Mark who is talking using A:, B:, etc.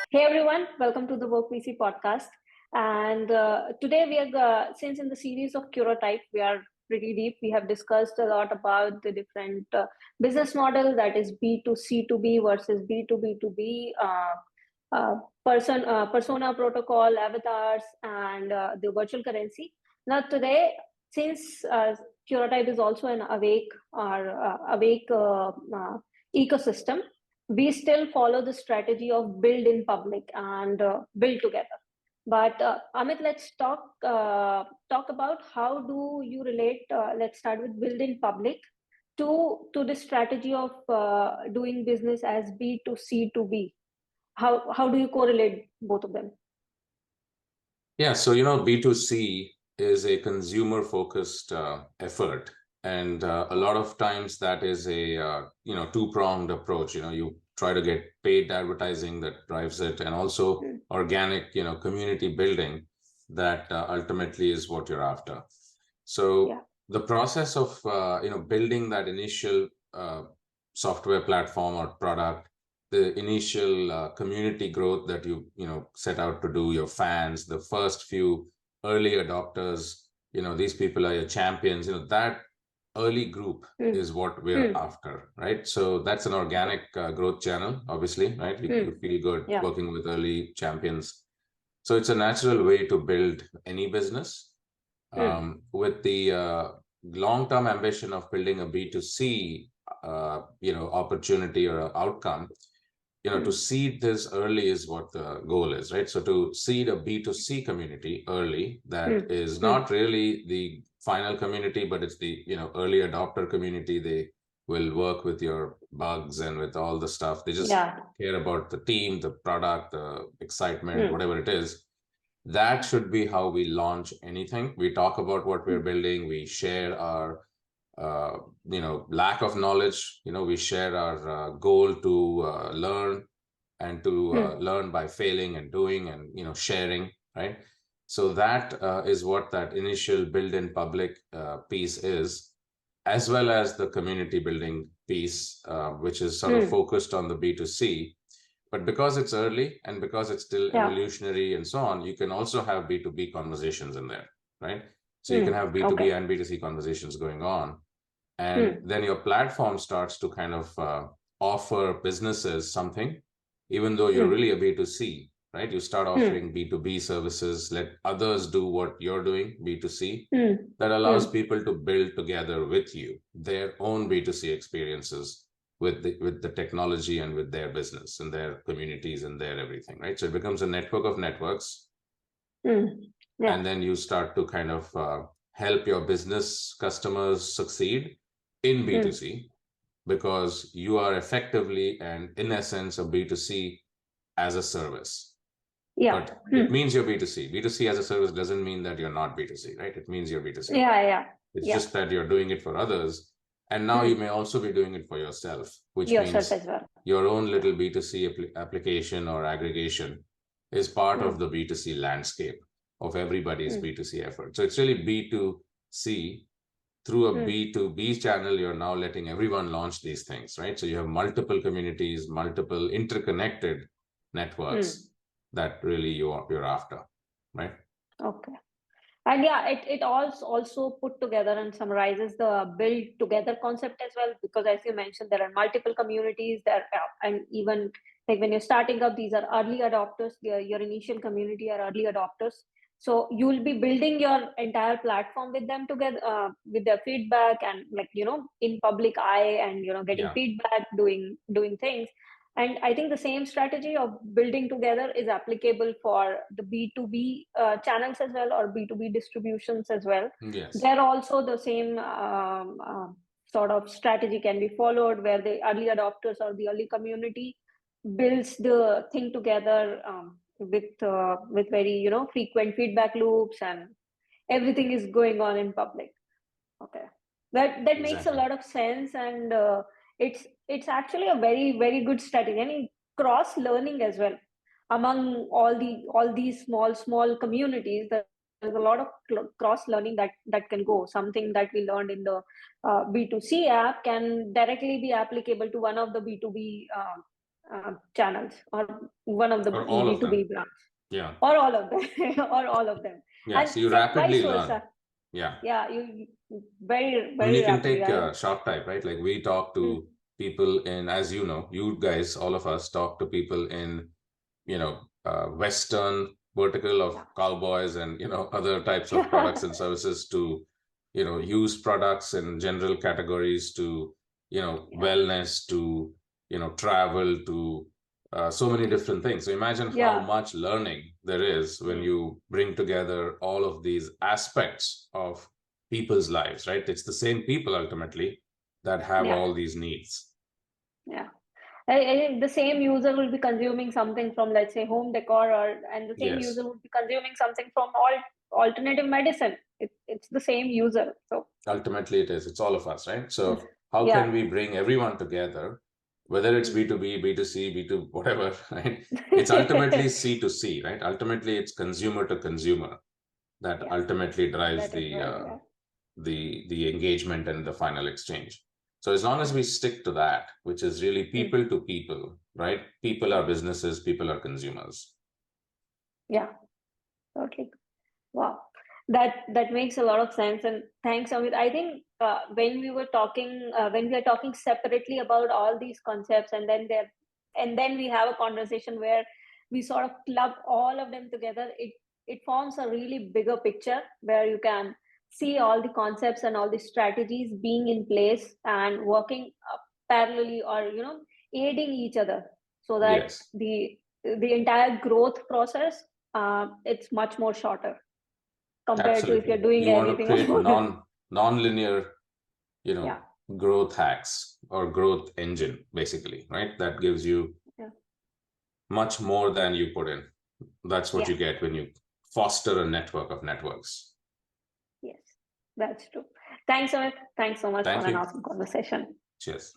A: Hey everyone, welcome to the Work VC podcast. And today we are, since in the series of Curatype, we are pretty deep. We have discussed a lot about the different business model, that is B2C2B versus B2B2B, persona protocol, avatars, and the virtual currency. Now today, since Curatype is also an awake ecosystem, we still follow the strategy of build in public and build together. But Amit, let's talk about how do you relate. Let's start with build in public to the strategy of doing business as B2C2B. How do you correlate both of them?
B: Yeah, so B2C is a consumer-focused effort, and a lot of times that is a two-pronged approach. You try to get paid advertising that drives it, and also organic, community building that ultimately is what you're after. So the process of building that initial software platform or product, the initial community growth that you set out to do, your fans, the first few early adopters, these people are your champions, that early group is what we're after, right? So that's an organic growth channel, obviously, right? You feel good working with early champions. So it's a natural way to build any business. With the long-term ambition of building a B2C opportunity or outcome, to seed this early is what the goal is, right? So to seed a B2C community early, that is not really the final community, but it's the early adopter community. They will work with your bugs and with all the stuff. They just care about the team, the product, the excitement, whatever it is. That should be how we launch anything. We talk about what we're building. We share our lack of knowledge. We share our goal to learn and to learn by failing and doing and sharing, right? So that is what that initial build in public piece is, as well as the community building piece, which is sort of focused on the B2C. But because it's early and because it's still evolutionary and so on, you can also have B2B conversations in there, right? So you can have B2B and B2C conversations going on. And then your platform starts to kind of offer businesses something, even though you're really a B2C, right? You start offering B2B services, let others do what you're doing, B2C. That allows people to build together with you their own B2C experiences with the technology and with their business and their communities and their everything, right? So it becomes a network of networks. And then you start to kind of help your business customers succeed in B2C because you are effectively and in essence a B2C as a service. But it means you're B2C. B2C as a service doesn't mean that you're not B2C, right? It means you're B2C. It's just that you're doing it for others. And now you may also be doing it for yourself, which means your own little B2C application or aggregation is part of the B2C landscape of everybody's B2C effort. So it's really B2C. Through a B2B channel, you're now letting everyone launch these things, right? So you have multiple communities, multiple interconnected networks that really you're after, right?
A: Okay. And it also put together and summarizes the build together concept as well, because as you mentioned, there are multiple communities there, and even like when you're starting up, these are early adopters. Your initial community are early adopters. So you will be building your entire platform with them together, with their feedback and in public eye and getting feedback, doing things. And I think the same strategy of building together is applicable for the B2B channels as well, or B2B distributions as well.
B: Yes.
A: There also the same sort of strategy can be followed, where the early adopters or the early community builds the thing together with very frequent feedback loops, and everything is going on in public. Okay, that makes a lot of sense, and it's actually a very, very good strategy, and cross learning as well among all these small communities. There's a lot of cross learning that can go. Something that we learned in the B2C app can directly be applicable to one of the B2B channels, or one of the
B: Or all of them.
A: B2B branch,
B: Yeah.
A: or all of them, or all of them.
B: Yeah.
A: And
B: So you
A: vice
B: rapidly learn.
A: versa.
B: Yeah.
A: Yeah, you very,
B: I mean, you
A: very
B: can
A: rapidly.
B: take Sharp Type, right? Like we talk to people in, as you know, you guys, all of us talk to people in, Western vertical of cowboys and, other types of products and services to, use products in general categories to, wellness to, travel to so many different things. So imagine how much learning there is when you bring together all of these aspects of people's lives, right? It's the same people ultimately that have all these needs.
A: Yeah. I think the same user will be consuming something from, let's say, home decor, and the same
B: Yes.
A: user will be consuming something from alternative medicine. It's the same user. So
B: Ultimately, it's all of us, right? So how
A: yeah.
B: can we bring everyone together, whether it's B2B, B2C, B2 whatever, right? It's ultimately C to C, right? Ultimately, it's consumer to consumer that ultimately drives
A: That is right.
B: the engagement and the final exchange. So as long as we stick to that, which is really people to people, right? People are businesses, people are consumers.
A: Yeah. Okay. Wow. That makes a lot of sense. And thanks, Amit. I think when we are talking separately about all these concepts, and then we have a conversation where we sort of club all of them together, it forms a really bigger picture where you can see all the concepts and all the strategies being in place and working parallelly, or aiding each other, so that
B: Yes.
A: the entire growth process, it's much more shorter compared to if you're
B: Absolutely.
A: doing
B: You want to
A: anything
B: create
A: alone.
B: non-linear,
A: Yeah.
B: growth hacks or growth engine, basically, right? That gives you
A: Yeah.
B: much more than you put in. That's what
A: Yeah.
B: you get when you foster a network of networks.
A: Yes, that's true. Thanks, Amit. Thanks so much for
B: Thank
A: an
B: you.
A: awesome conversation.
B: Cheers.